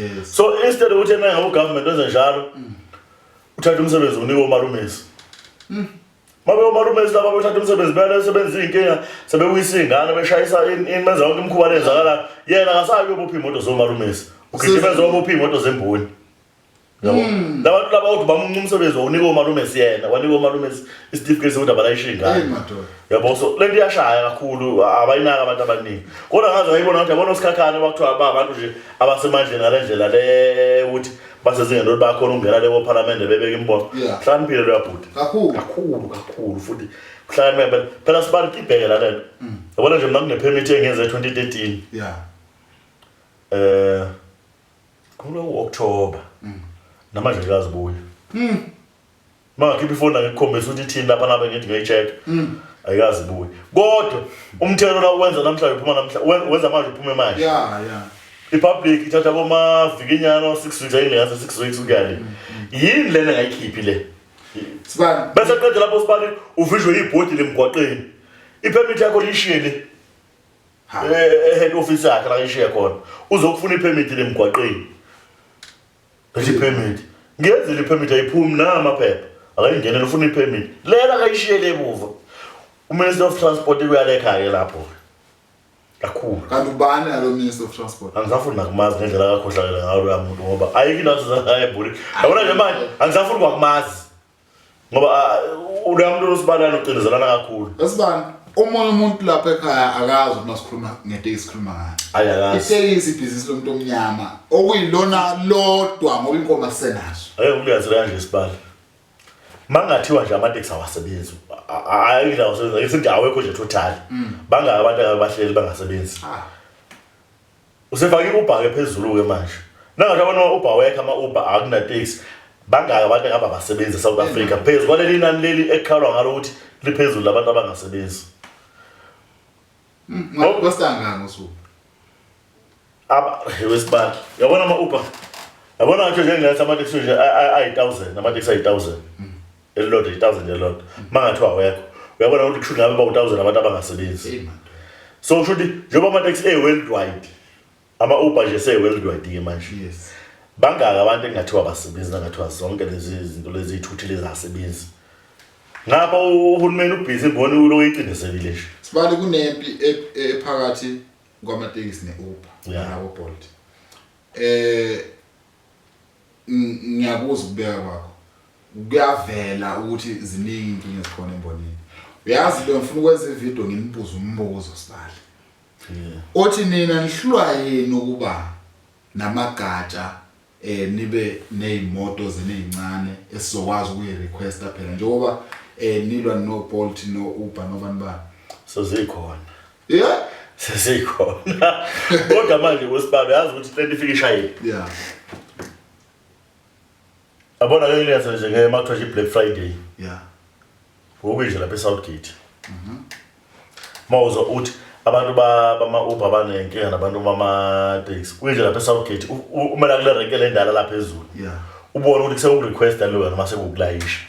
Yes. So instead ukuthi yena government wenze njalo uthatha umsebenzi unike omalumesi. Mabe omalumesi laba bethatha umsebenzi bele sebenza inkinga sebewisa ingane beshayisa imenza yonke imkhuba lenzakala yena akasayo ubuphi imoto zomalumesi. Ugijimeza ubuphi imoto zemboni. Yabo. Labantu laba uthi bamunca umsebenzi unika omalumesi yena wanika omalumesi isitifiketi sokuthi abalayisha ingane. Yabo so lento iyashaya kakhulu abayinaka abantu abaningi. Kodwa ngaze ngayibona ukuthi yabona usikhakhane bakuthiwa abantu nje abasemandleni ngalendlela le ukuthi basezingeni lo bakhona ungena lewo parliament bebeka imbono. Hlaniphile lo yabhuti. Kakhulu futhi kuhlakaniphe phela sibani ibhekela lento. Yabona nje mina kunepermit engenze 2013. Kulo October. Namanje akazibuya. Makhipha ifoni ngikukhombisa ukuthi ithini lapha nabe ngithi ngayicheck. Ayikazibuya. Kodwa umthelo la wenza namhlanje uphuma namhlanje wenza manje uphume manje. ipublic ithatha boma vikinyano 6 weeks ayingaze 6 weeks ukuyale yini lena ngayikhiphi le sibani bese qedela lapho sibani uvishwe ibhodi lemgwaqeni ipermit yakho lishiyele head office yakhe la ishiya khona uzokufuna ipermit lemgwaqeni bese permit ngeze le permit ayiphumi namaphepha akayingenele ufuna ipermit lela kayishiyele ebuva uMinister of Transport uyale ekhaya lapho kakhulu kanti ubani alo Minister of Transport angisafuni nakumazi ngendlela akakhohlakela ngayo umuntu ngoba ayikho into azayibhuli yabona nje manje angisafuni kwakumazi ngoba umuntu losibalana ucindezelana kakhulu esibani omunye umuntu lapha ekhaya akazi ukuthi masikhuluma ngetekisi sikhuluma ngayo ayakazi itekisi ibhizinisi lomuntu omnyama okuyilona lodwa ngoba inkomo senazo uyazi kanje isibali mangathiwa nje amateksi awasebenzi ayidla wasebenza isithi awekho nje total banga abantu abahleli bangasebenzi usefaka iUber ke phezulu ke manje nangathi abona uUber weka ama Uber akuna taxi banga abantu abasebenza eSouth Africa phezulu kwaleli nani leli ekhalwa ngalo ukuthi liphezulu labantu abangasebenzi ngokustanga ngosuku wesibali yabona ama Uber yabona nje ngengathi amateksi nje ay1000 amateksi ay1000 elilodwa 1000 elilodwa mangathiwa wekho uyabona ukuthi kusho ngabe ba1000 abantu abangasebenzi so kusho ukuthi njengoba amateksi worldwide ama Uber nje worldwide ke manje yes bangaka abantu engathiwa basebenzi nangathiwa zonke lezi izinto lezi ithuthi lezi asebenzi ngapha uhulumeni ubhizi ibona ulo yicindezelile nje sibali kunempi ephakathi kwamatekisi neUber nabo Bolt ngiyakuza ukubeka kwakho kuyavela ukuthi ziningi inkinga ezikhona embonini uyazi lo ngifuna ukwenza ivideo ngimbuza umbuzo sibali othi nina nihlwa yini ukuba namagatsha nibe nezimoto zinezincane esizokwazi ukuyirequesta phela njengoba nilwa no Bolt no Uber nobani ba so zikhona sezikhona kodwa manje wesibalo yazi ukuthi trend ifika ishayile abona ke ngiyenza nje ngemakuthiwa Black Friday ngokunje lapha eSouthgate mawuzo uthi abantu bama Uber banenkinga nabantu bama taxi kunje lapha eSouthgate uma la kule renkele endala lapha phezulu ubona ukuthi sekurequest lo noma sekukulayisha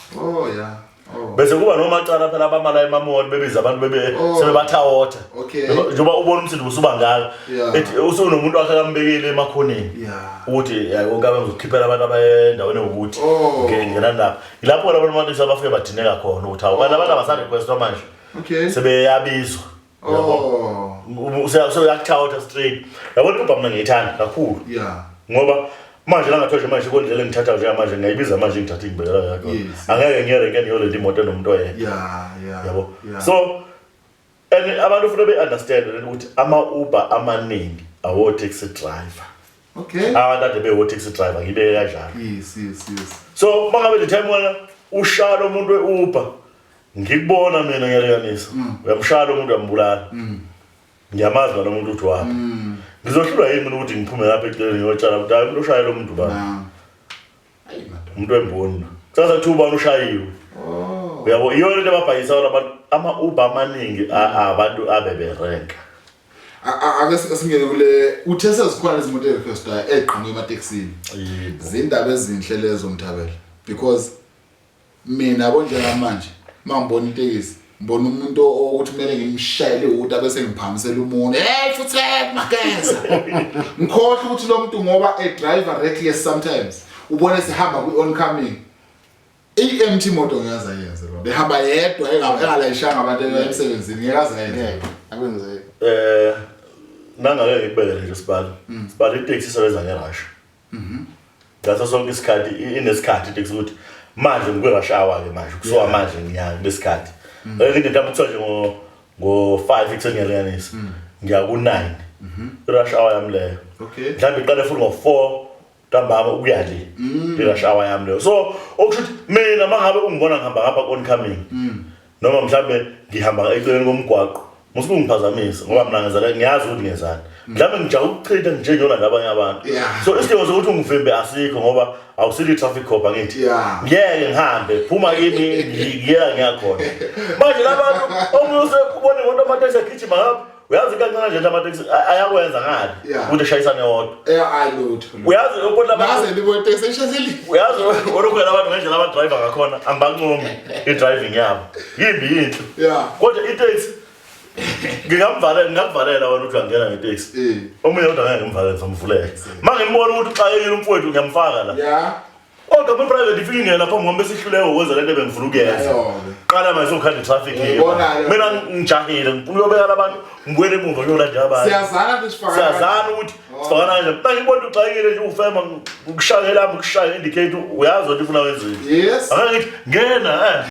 bese kuba nomacala phela abamala emamoli bebiza abantu sebebathawotha njengoba ubona umsindo usuba ngaka ethi usunomuntu wakhe akambekile emakhoneni ukuthi yonke abazokhiphela abantu abayendaweni ukuthi ngena lapha ilapho abantu abantu abafike badineka khona ukuthi abantu abasa request manje sebeyabizwa useyakuthawotha straight yabona ubaba mina ngiyithanda kakhulu ngoba manje la ngathoje manje kondlela ngithatha nje manje ngayibiza manje ngithatha ingibekela yakho angeke ngiyereke ngiyolele imoto nomuntu oyedwa yabo so abantu ufuna be-understand ukuthi ama-Uber amaningi awo-taxi driver abantu ade bewo-taxi driver ngibeke kanjalo so mangabe the time wena ushaya umuntu we-Uber ngikubona mina ngiyalekanisa uyamshaya umuntu uyambulala ngiyamazi lo muntu uthi wapha ngizohlulwa yini mina ukuthi ngiphume lapha eceleni ngiyotshala ukuthi hayi umuntu oshayela umuntu bani umuntu wemboni sasa thuba ushayiwe uyabo iyo into ababhayisa abantu ama-Uber amaningi abantu abeberenka ake singeke kule uthe sezikhona lezi moto erequesta eqhinqa emateksini zindaba ezinhle lezo Mthabela because mina bonje ngamanje mangibona itekisi ngibona umuntu ukuthi kumele ngimshayele uta bese ngiphamisela umuntu futhi mageza ngikhohle ukuthi lo muntu ngoba a driver reckless sometimes ubone sihamba kwi-oncoming i-empty moto ngiyaza yenze lo behamba yedwa engalayishanga abantu emsebenzini ngiyakaza yenze akwenzeki nangake ngibheke nje sibali itaxi isebenza ngerush ngaso sonke isikhathi inesikhathi itaxi ukuthi manje ngikwe-rush hour ke manje kusuka manje ngiya lesikhathi into ntambe kuthiwa nje ngo-5 ekuseni ngiyalinganisa ngiya ku-9 i-rush hour yami leyo mhlawumbe iqale futhi ngo-4 ntambama ukuya le i-rush hour yami leyo so okusho ukuthi mina mangabe ungibona ngihamba ngapha ku-oncoming noma mhlawumbe ngihamba eceleni komgwaqo musuke ungiphazamisa ngoba mina ngiyazi ukuthi ngiyenzani mhlawumbe ngijake ukuchitha njengoba nabanye abantu so isidingo sokuthi ungivimbe asikho ngoba awusili traffic cop angithi ngiyeke ngihambe phuma kimi ngiyela ngiyakhona manje labantu omuse ubone ngoba amateksi agijima ngapha uyazi kancane nje amateksi ayakwenza ngani ukuthi eshayisane wodwa ayilutho uyazi ukuthi labantu libo teksi eshazeli uyazi orokhela abantu ngendlela aba driver ngakhona ambanqomi i-driving yabo yimbi yinto kodwa itaxi ngingakuvalela wena ukuthi angena ngeteksi omunye kodwa ngeke ngimvalele ngizomvulela manje ngibona ukuthi xa yeyile umfowethu ngiyamfaka la kodwa kwi private ifike ingena lapho ngombe sihluleke ukwenza lento ebengifuna ukuyenza qala manje sokukhanda traffic mina ngijahile ngiyobeka labantu ngibuyele emuva ngiyolanda abantu siyazana ukuthi sifakana kanje manje ngibona uxakile nje ufema ukushayela ukushaya indicate uyazi ukuthi ufuna wenzeni yes angithi ngena